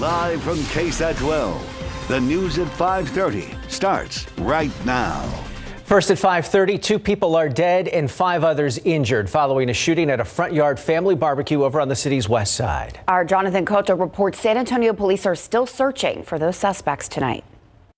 Live from KSAT 12, the news at 5:30 starts right now. First at 5:30, 2 people are dead and 5 others injured following a shooting at a front yard family barbecue over on the city's west side. Our Jonathan Cotto reports San Antonio police are still searching for those suspects tonight.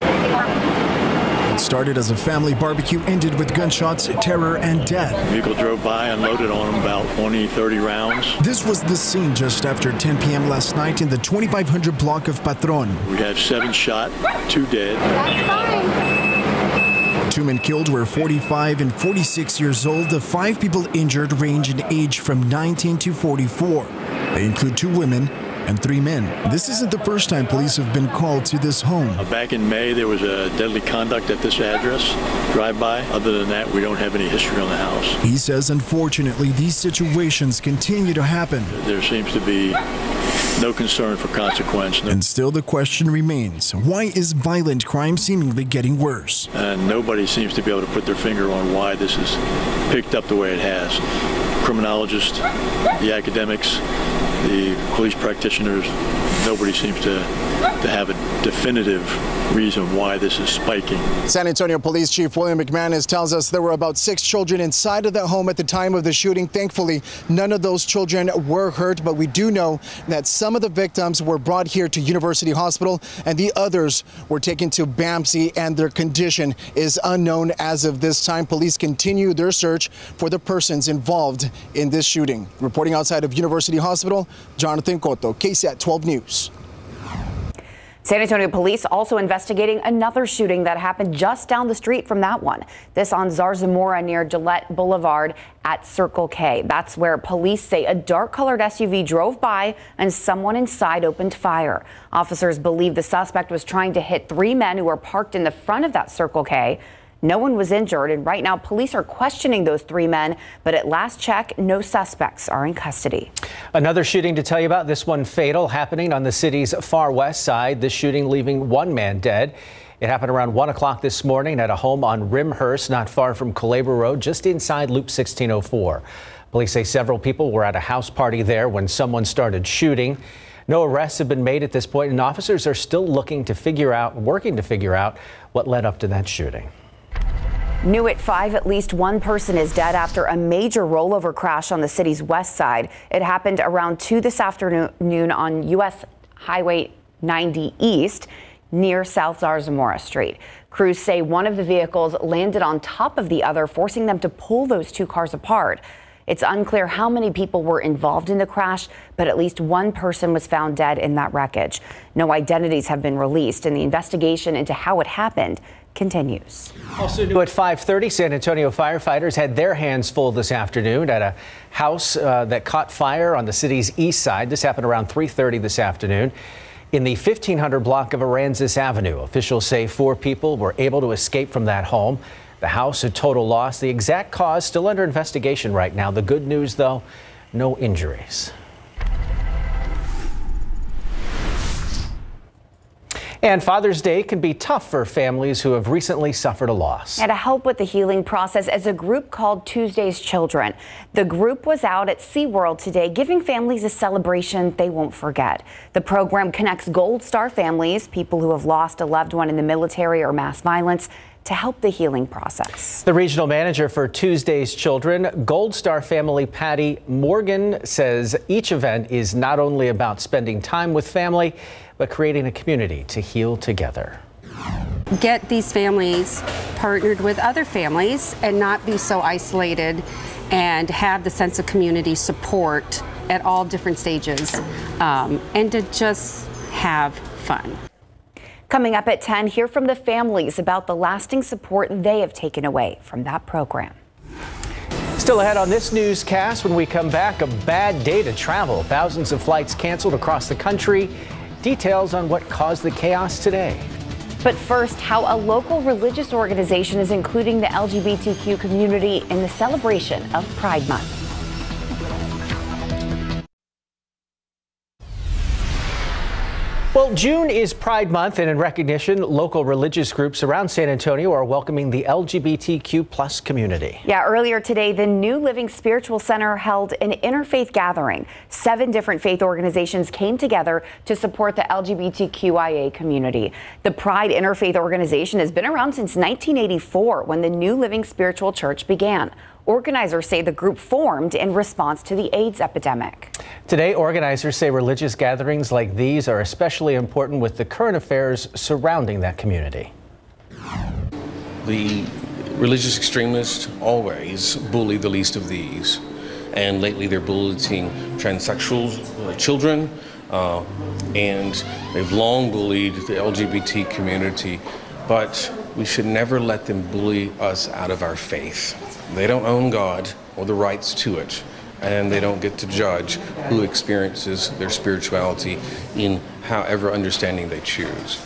It started as a family barbecue, ended with gunshots, terror, and death. The vehicle drove by and loaded on them about 20, 30 rounds. This was the scene just after 10 p.m. last night in the 2500 block of Patron. We had 7 shot, 2 dead. That's fine. The 2 men killed were 45 and 46 years old. The 5 people injured range in age from 19 to 44. They include 2 women and 3 men. This isn't the first time police have been called to this home. Back in May, there was a deadly conduct at this address, drive-by. Other than that, we don't have any history on the house. He says, unfortunately, these situations continue to happen. There seems to be no concern for consequence. And still the question remains, why is violent crime seemingly getting worse? And nobody seems to be able to put their finger on why this has picked up the way it has. Criminologists, the academics, the police practitioners, nobody seems to have a definitive reason why this is spiking. San Antonio Police Chief William McManus tells us there were about 6 children inside of that home at the time of the shooting. Thankfully, none of those children were hurt, but we do know that some of the victims were brought here to University Hospital and the others were taken to BAMC, and their condition is unknown as of this time. Police continue their search for the persons involved in this shooting. Reporting outside of University Hospital, Jonathan Cotto, KSAT 12 News. San Antonio police also investigating another shooting that happened just down the street from that one. This on Zarzamora near Gillette Boulevard at Circle K. That's where police say a dark-colored SUV drove by and someone inside opened fire. Officers believe the suspect was trying to hit 3 men who were parked in the front of that Circle K. No one was injured, and right now police are questioning those 3 men, but at last check, no suspects are in custody. Another shooting to tell you about, this one fatal, happening on the city's far west side. This shooting leaving 1 man dead. It happened around 1 o'clock this morning at a home on Rimhurst, not far from Culebra Road, just inside Loop 1604. Police say several people were at a house party there when someone started shooting. No arrests have been made at this point, and officers are still working to figure out what led up to that shooting. New at 5, at least 1 person is dead after a major rollover crash on the city's west side. It happened around 2 this afternoon on U.S. Highway 90 East near South Zarzamora Street. Crews say one of the vehicles landed on top of the other, forcing them to pull those 2 cars apart. It's unclear how many people were involved in the crash, but at least 1 person was found dead in that wreckage. No identities have been released, and the investigation into how it happened continues. Also new at 5:30, San Antonio firefighters had their hands full this afternoon at a house that caught fire on the city's east side. This happened around 3:30 this afternoon in the 1500 block of Aransas Avenue. Officials say 4 people were able to escape from that home. The house a total loss. The exact cause still under investigation right now. The good news, though, no injuries. And Father's Day can be tough for families who have recently suffered a loss. And to help with the healing process is a group called Tuesday's Children. The group was out at SeaWorld today, giving families a celebration they won't forget. The program connects Gold Star families, people who have lost a loved one in the military or mass violence, to help the healing process. The regional manager for Tuesday's Children, Gold Star family Patty Morgan, says each event is not only about spending time with family, but creating a community to heal together. Get these families partnered with other families and not be so isolated, and have the sense of community support at all different stages, and to just have fun. Coming up at 10, hear from the families about the lasting support they have taken away from that program. Still ahead on this newscast, when we come back, a bad day to travel. Thousands of flights canceled across the country. Details on what caused the chaos today. But first, how a local religious organization is including the LGBTQ community in the celebration of Pride Month. Well, June is Pride Month, and in recognition, local religious groups around San Antonio are welcoming the LGBTQ plus community. Yeah, earlier today, the New Living Spiritual Center held an interfaith gathering. 7 different faith organizations came together to support the LGBTQIA community. The Pride Interfaith Organization has been around since 1984, when the New Living Spiritual Church began. Organizers say the group formed in response to the AIDS epidemic. Today, organizers say religious gatherings like these are especially important with the current affairs surrounding that community. The religious extremists always bully the least of these, and lately they're bullying transsexual children, and they've long bullied the LGBT community, but we should never let them bully us out of our faith. They don't own God or the rights to it, and they don't get to judge who experiences their spirituality in however understanding they choose.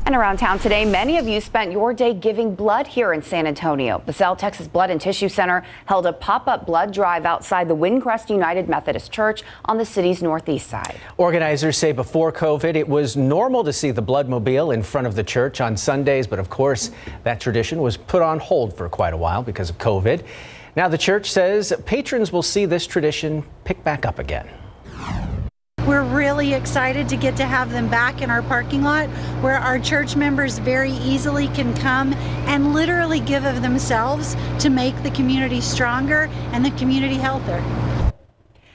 And around town today, many of you spent your day giving blood here in San Antonio. The South Texas Blood and Tissue Center held a pop-up blood drive outside the Windcrest United Methodist Church on the city's northeast side. Organizers say before COVID, it was normal to see the bloodmobile in front of the church on Sundays, but of course, that tradition was put on hold for quite a while because of COVID. Now the church says patrons will see this tradition pick back up again. We're really excited to get to have them back in our parking lot, where our church members very easily can come and literally give of themselves to make the community stronger and the community healthier.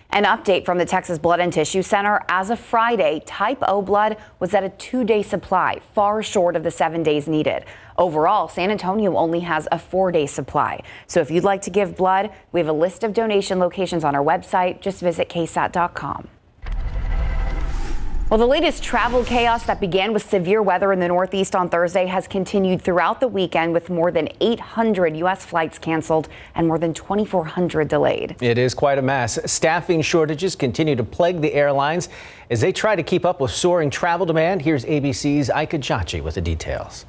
An update from the Texas Blood and Tissue Center. As of Friday, type O blood was at a 2-day supply, far short of the 7 days needed. Overall, San Antonio only has a 4-day supply. So if you'd like to give blood, we have a list of donation locations on our website. Just visit KSAT.com. Well, the latest travel chaos that began with severe weather in the Northeast on Thursday has continued throughout the weekend, with more than 800 U.S. flights canceled and more than 2,400 delayed. It is quite a mess. Staffing shortages continue to plague the airlines as they try to keep up with soaring travel demand. Here's ABC's KSAT with the details.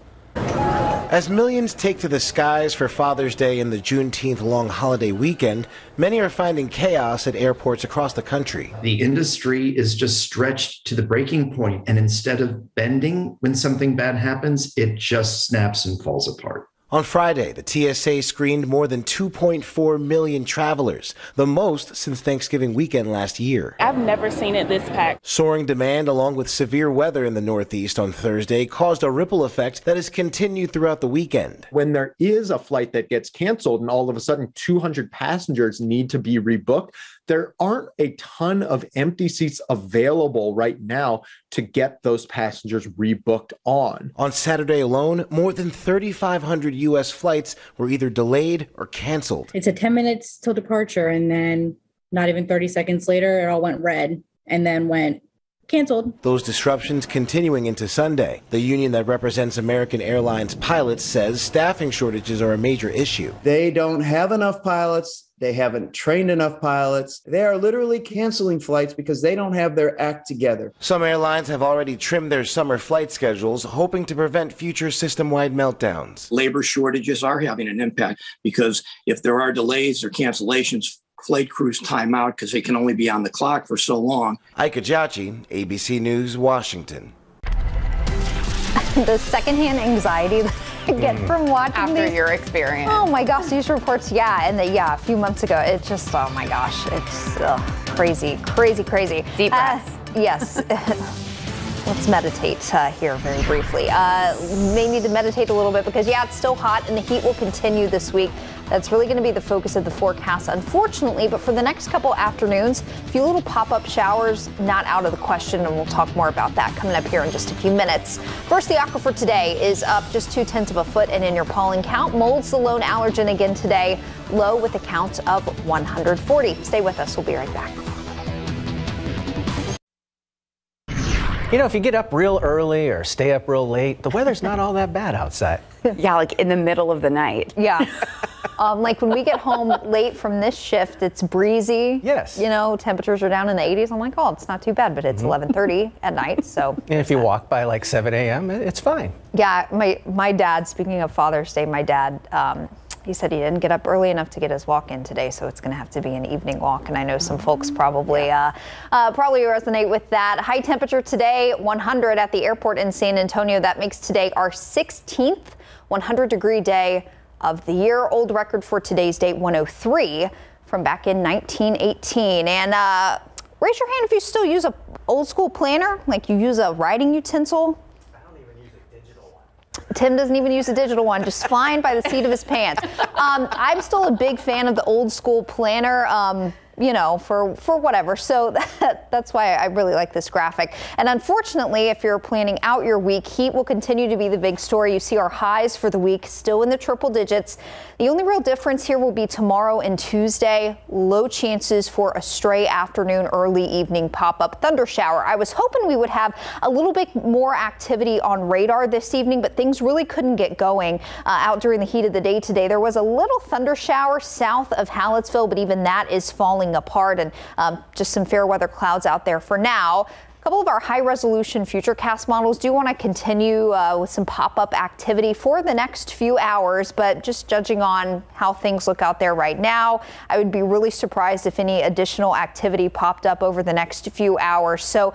As millions take to the skies for Father's Day and the Juneteenth long holiday weekend, many are finding chaos at airports across the country. The industry is just stretched to the breaking point, and instead of bending when something bad happens, it just snaps and falls apart. On Friday, the TSA screened more than 2.4 million travelers, the most since Thanksgiving weekend last year. I've never seen it this packed. Soaring demand along with severe weather in the Northeast on Thursday caused a ripple effect that has continued throughout the weekend. When there is a flight that gets canceled and all of a sudden 200 passengers need to be rebooked, there aren't a ton of empty seats available right now to get those passengers rebooked on. On Saturday alone, more than 3,500 U.S. flights were either delayed or canceled. It's a 10 minutes till departure, and then not even 30 seconds later, it all went red and then went canceled. Those disruptions continuing into Sunday. The union that represents American Airlines pilots says staffing shortages are a major issue. They don't have enough pilots. They haven't trained enough pilots. They are literally canceling flights because they don't have their act together. Some airlines have already trimmed their summer flight schedules, hoping to prevent future system-wide meltdowns. Labor shortages are having an impact because if there are delays or cancellations, flight crews time out because they can only be on the clock for so long. KSAT, ABC News, Washington. The secondhand anxiety that I get from watching after your experience. Oh my gosh, these reports, a few months ago, it just, oh my gosh, it's crazy. Deep breaths. Yes. Let's meditate here very briefly. May need to meditate a little bit because, it's still hot and the heat will continue this week. That's really going to be the focus of the forecast, unfortunately. But for the next couple afternoons, a few little pop-up showers, not out of the question, and we'll talk more about that coming up here in just a few minutes. First, the aquifer today is up just 0.2 of a foot, and in your pollen count, mold's the lone allergen again today, low with a count of 140. Stay with us. We'll be right back. You know, if you get up real early or stay up real late, the weather's not all that bad outside. Yeah, like in the middle of the night. Yeah. Like when we get home late from this shift, it's breezy. Yes. You know, temperatures are down in the 80s. I'm like, oh, it's not too bad, but it's 11:30 at night, so. And if you walk by like 7 a.m., it's fine. Yeah, my dad, speaking of Father's Day, my dad, He said he didn't get up early enough to get his walk in today, so it's going to have to be an evening walk. And I know some folks probably resonate with that. High temperature today, 100 at the airport in San Antonio. That makes today our 16th 100-degree day of the year. Old record for today's date, 103 from back in 1918. And raise your hand if you still use a old school planner, like you use a writing utensil. Tim doesn't even use a digital one, just flying by the seat of his pants. I'm still a big fan of the old school planner. For whatever. So that's why I really like this graphic. And unfortunately, if you're planning out your week, heat will continue to be the big story. You see our highs for the week still in the triple digits. The only real difference here will be tomorrow and Tuesday. Low chances for a stray afternoon, early evening pop-up thunder shower. I was hoping we would have a little bit more activity on radar this evening, but things really couldn't get going out during the heat of the day today. There was a little thunder shower south of Hallettsville, but even that is falling apart, and just some fair weather clouds out there for now. A couple of our high resolution futurecast models do want to continue with some pop-up activity for the next few hours, but just judging on how things look out there right now, I would be really surprised if any additional activity popped up over the next few hours. So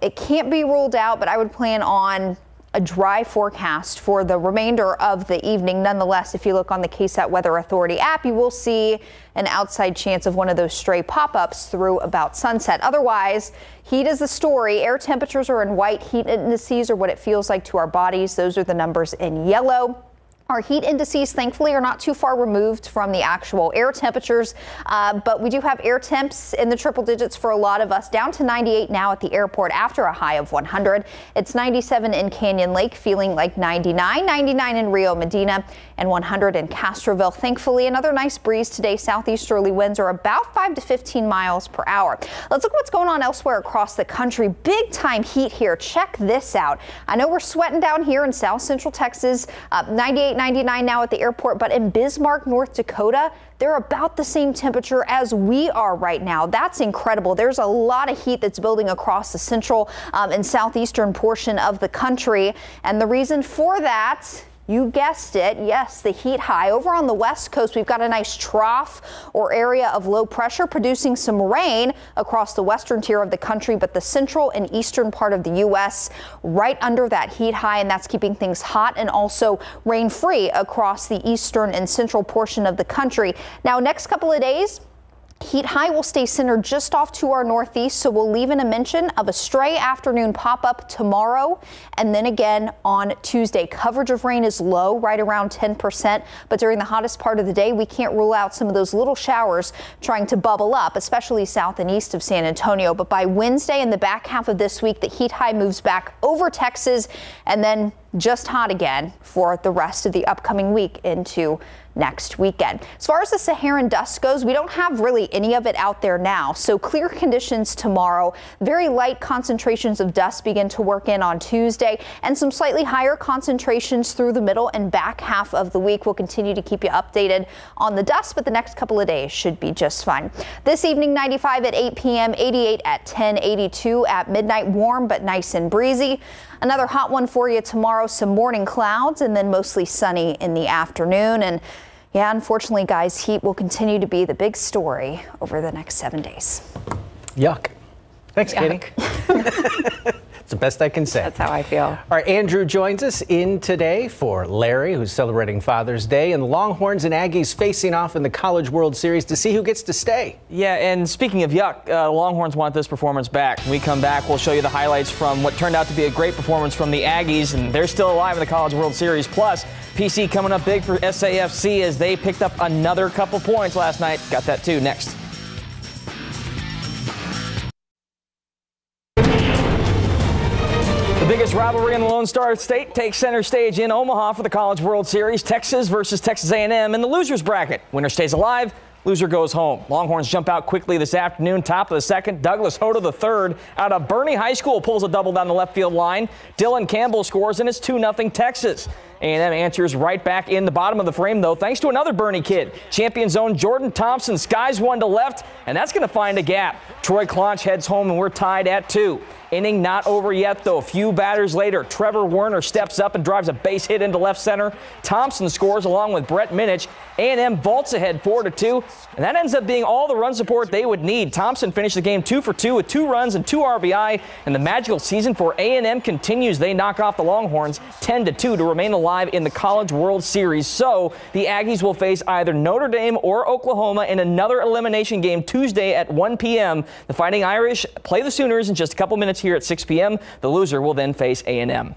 it can't be ruled out, but I would plan on a dry forecast for the remainder of the evening. Nonetheless, if you look on the KSAT Weather Authority app, you will see an outside chance of one of those stray pop-ups through about sunset. Otherwise, heat is the story. Air temperatures are in white. Heat indices are what it feels like to our bodies. Those are the numbers in yellow. Our heat indices, thankfully, are not too far removed from the actual air temperatures, but we do have air temps in the triple digits for a lot of us, down to 98 now at the airport after a high of 100. It's 97 in Canyon Lake, feeling like 99, 99 in Rio Medina, and 100 in Castroville. Thankfully, another nice breeze today. Southeasterly winds are about 5 to 15 miles per hour. Let's look at what's going on elsewhere across the country. Big time heat here. Check this out. I know we're sweating down here in South Central Texas, 98, 99 now at the airport, but in Bismarck, North Dakota, they're about the same temperature as we are right now. That's incredible. There's a lot of heat that's building across the central and southeastern portion of the country. And the reason for that, you guessed it, yes, the heat high. Over on the west coast, we've got a nice trough or area of low pressure producing some rain across the western tier of the country, but the central and eastern part of the U.S. right under that heat high, and that's keeping things hot and also rain-free across the eastern and central portion of the country. Now, next couple of days, heat high will stay centered just off to our northeast, so we'll leave in a mention of a stray afternoon pop-up tomorrow and then again on Tuesday. Coverage of rain is low, right around 10%, but during the hottest part of the day, we can't rule out some of those little showers trying to bubble up, especially south and east of San Antonio. But by Wednesday and the back half of this week, the heat high moves back over Texas and then just hot again for the rest of the upcoming week into next weekend. As far as the Saharan dust goes, we don't have really any of it out there now. So clear conditions tomorrow. Very light concentrations of dust begin to work in on Tuesday, and some slightly higher concentrations through the middle and back half of the week. We'll continue to keep you updated on the dust, but the next couple of days should be just fine. This evening, 95 at 8 p.m., 88 at 10, 82 at midnight. Warm but nice and breezy. Another hot one for you tomorrow, some morning clouds and then mostly sunny in the afternoon. And yeah, unfortunately, guys, heat will continue to be the big story over the next 7 days. Yuck. Thanks, Katie. It's the best I can say. That's how I feel. All right, Andrew joins us in today for Larry, who's celebrating Father's Day, and the Longhorns and Aggies facing off in the College World Series to see who gets to stay. Yeah, and speaking of yuck, Longhorns want this performance back. When we come back, we'll show you the highlights from what turned out to be a great performance from the Aggies, and they're still alive in the College World Series. Plus, PC coming up big for SAFC as they picked up another couple points last night. Got that too next. The biggest rivalry in the Lone Star State takes center stage in Omaha for the College World Series. Texas versus Texas A&M in the losers bracket. Winner stays alive, loser goes home. Longhorns jump out quickly this afternoon, top of the second. Douglas Hoda III out of Bernie High School pulls a double down the left field line. Dylan Campbell scores, and it's 2-0 Texas. A&M answers right back in the bottom of the frame, though, thanks to another Bernie kid. Champion zone Jordan Thompson skies one to left, and that's going to find a gap. Troy Clonch heads home, and we're tied at 2. Inning not over yet, though. A few batters later, Trevor Werner steps up and drives a base hit into left center. Thompson scores along with Brett Minich. A&M vaults ahead 4-2, and that ends up being all the run support they would need. Thompson finished the game 2 for 2 with 2 runs and 2 RBI, and the magical season for A&M continues. They knock off the Longhorns 10-2 to remain alive in the College World Series. So the Aggies will face either Notre Dame or Oklahoma in another elimination game Tuesday at 1 p.m. The Fighting Irish play the Sooners in just a couple minutes here at 6 p.m. The loser will then face A&M.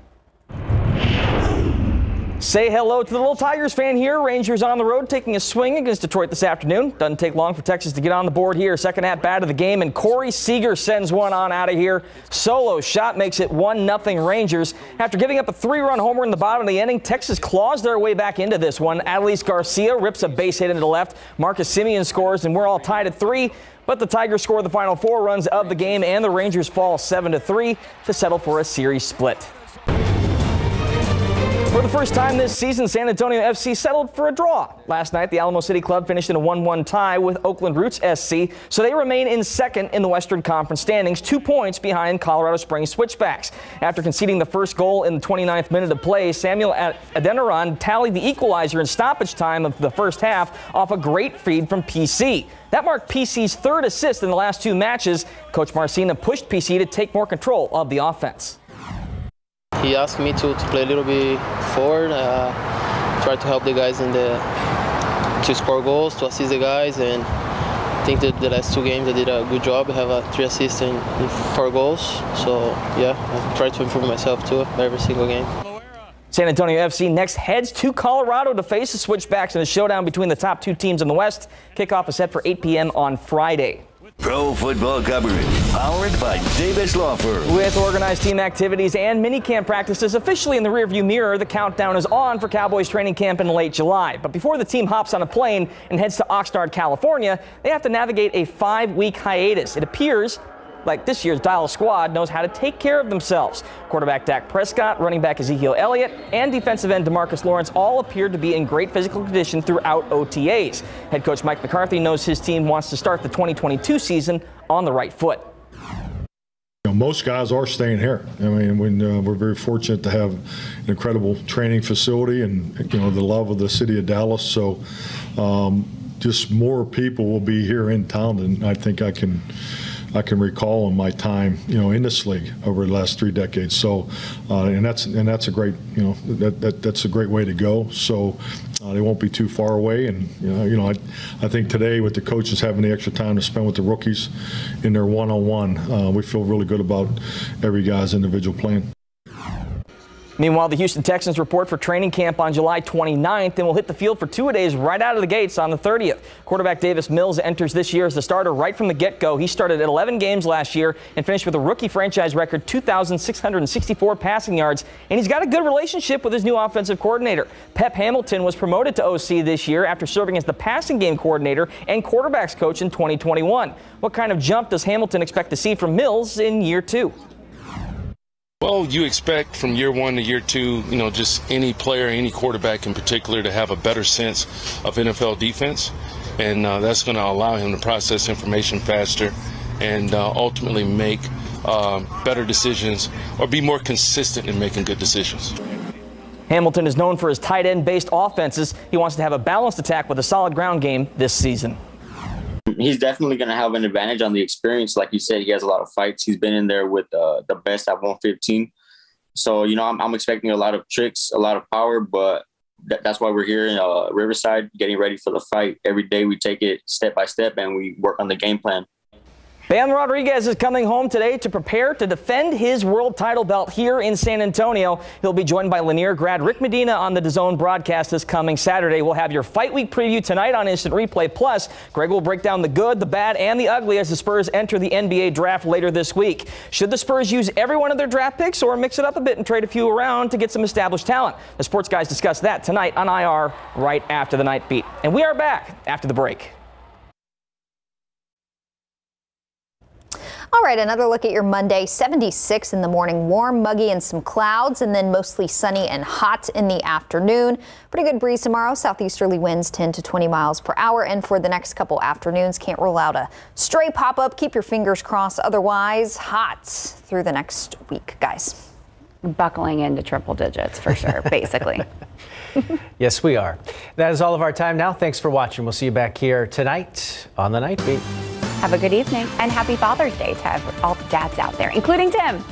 Say hello to the little Tigers fan here. Rangers on the road taking a swing against Detroit this afternoon. Doesn't take long for Texas to get on the board here. Second at bat of the game, and Corey Seager sends one on out of here. Solo shot makes it 1-0 Rangers. After giving up a 3-run homer in the bottom of the inning, Texas claws their way back into this one. Adelise Garcia rips a base hit into the left. Marcus Semien scores, and we're all tied at 3. But the Tigers score the final 4 runs of the game, and the Rangers fall 7-3 to settle for a series split. For the first time this season, San Antonio FC settled for a draw. Last night, the Alamo City Club finished in a 1-1 tie with Oakland Roots SC, so they remain in second in the Western Conference standings, 2 points behind Colorado Springs Switchbacks. After conceding the first goal in the 29th minute of play, Samuel Adeniran tallied the equalizer in stoppage time of the first half off a great feed from PC. That marked PC's 3rd assist in the last 2 matches. Coach Marcina pushed PC to take more control of the offense. He asked me to play a little bit forward, try to help the guys to score goals, to assist the guys, and I think that the last 2 games I did a good job. I have 3 assists and 4 goals, so yeah, I try to improve myself too every single game. San Antonio FC next heads to Colorado to face the Switchbacks in a showdown between the top 2 teams in the West. Kickoff is set for 8 p.m. on Friday. Pro football coverage powered by Davis Law Firm. With organized team activities and minicamp practices officially in the rearview mirror, the countdown is on for Cowboys training camp in late July. But before the team hops on a plane and heads to Oxnard, California, they have to navigate a 5-week hiatus. It appears like this year's Dial squad knows how to take care of themselves. Quarterback Dak Prescott, running back Ezekiel Elliott, and defensive end DeMarcus Lawrence all appeared to be in great physical condition throughout OTAs. Head coach Mike McCarthy knows his team wants to start the 2022 season on the right foot. Most guys are staying here. I mean, we're very fortunate to have an incredible training facility and, the love of the city of Dallas. So just more people will be here in town than I think I can recall in my time, in this league over the last 3 decades. So, and that's a great, that's a great way to go. So they won't be too far away. And I think today with the coaches having the extra time to spend with the rookies in their one-on-one, we feel really good about every guy's individual plan. Meanwhile, the Houston Texans report for training camp on July 29th and will hit the field for 2-a-days right out of the gates on the 30th. Quarterback Davis Mills enters this year as the starter right from the get-go. He started at 11 games last year and finished with a rookie franchise record 2,664 passing yards. And he's got a good relationship with his new offensive coordinator. Pep Hamilton was promoted to OC this year after serving as the passing game coordinator and quarterbacks coach in 2021. What kind of jump does Hamilton expect to see from Mills in year 2? Well, you expect from year 1 to year 2, just any player, any quarterback in particular, to have a better sense of NFL defense. And that's going to allow him to process information faster and ultimately make better decisions or be more consistent in making good decisions. Hamilton is known for his tight end-based offenses. He wants to have a balanced attack with a solid ground game this season. He's definitely going to have an advantage on the experience. Like you said, he has a lot of fights. He's been in there with the best at 115. So, I'm expecting a lot of tricks, a lot of power, but that's why we're here in Riverside getting ready for the fight. Every day we take it step by step and we work on the game plan. Bam Rodriguez is coming home today to prepare to defend his world title belt here in San Antonio. He'll be joined by Lanier grad Rick Medina on the DAZN broadcast this coming Saturday. We'll have your Fight Week preview tonight on Instant Replay. Plus, Greg will break down the good, the bad, and the ugly as the Spurs enter the NBA draft later this week. Should the Spurs use every one of their draft picks or mix it up a bit and trade a few around to get some established talent? The sports guys discuss that tonight on IR right after the night beat. And we are back after the break. All right. right, another look at your Monday. 76 in the morning, warm, muggy, and some clouds, and then mostly sunny and hot in the afternoon. Pretty good breeze tomorrow. Southeasterly winds 10 to 20 miles per hour. And for the next couple afternoons, can't rule out a stray pop-up. Keep your fingers crossed. Otherwise, hot through the next week, guys. Buckling into triple digits for sure, basically. Yes, we are. That is all of our time now. Thanks for watching. We'll see you back here tonight on the Night Beat. Have a good evening and happy Father's Day to all the dads out there, including Tim.